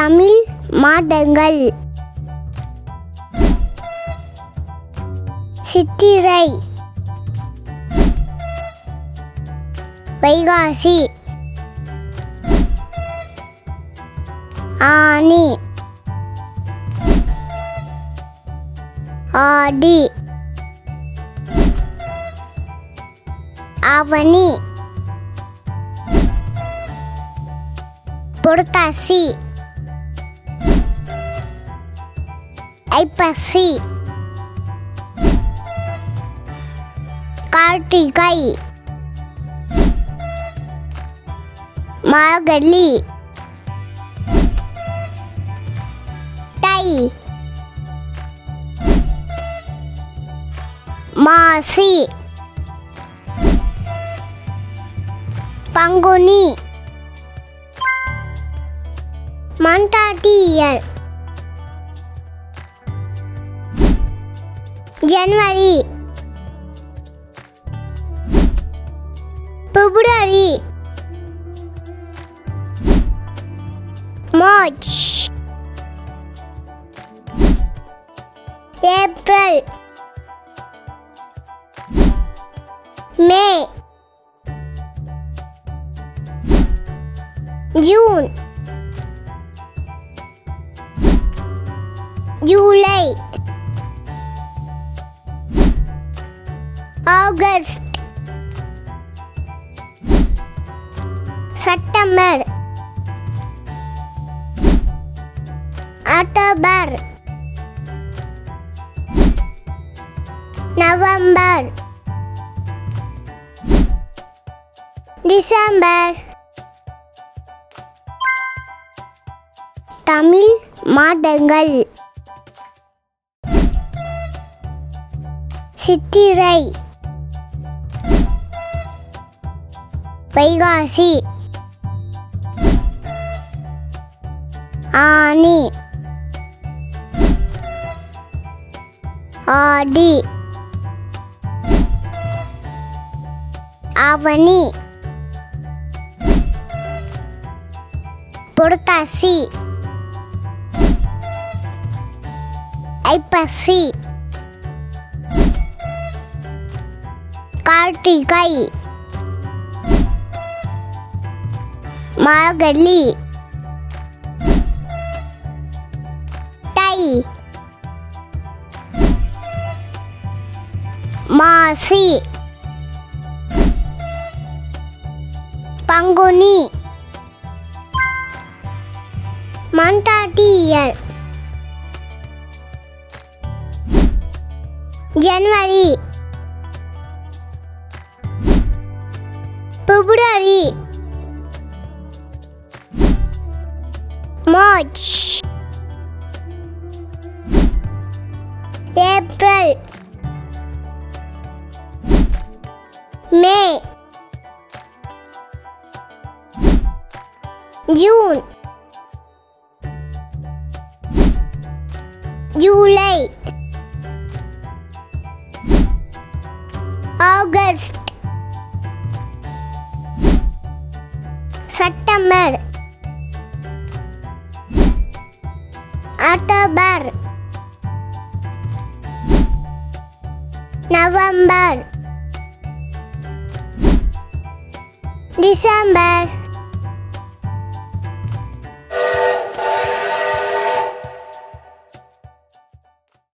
தமிழ் மாதங்கள் சித்திரை, வைகாசி, ஆனி, ஆடி, ஆவணி, புரட்டாசி, ஐப்பசி, கார்த்திகை, மார்கழி, தை, மாசி, பங்குனி, மண்டாட்டியர், ஜனவரி, பிப்ரவரி, மார்ச், ஏப்ரல், மே, ஜூன், ஜூலை, August, September, October, November, December. Tamil மாதங்கள் சித்திரை, வைகாசி, ஆனி, ஆடி, ஆவணி, புரட்டாசி, ஐப்பசி, கார்த்திகை, மார்கழி, தை, மாசி, பங்குனி, மண்டாட்டியர், ஜனவரி, பிப்ரவரி, மார்ச், ஏப்ரல், மே, ஜூன், ஜூலை, August, September, October, November, December.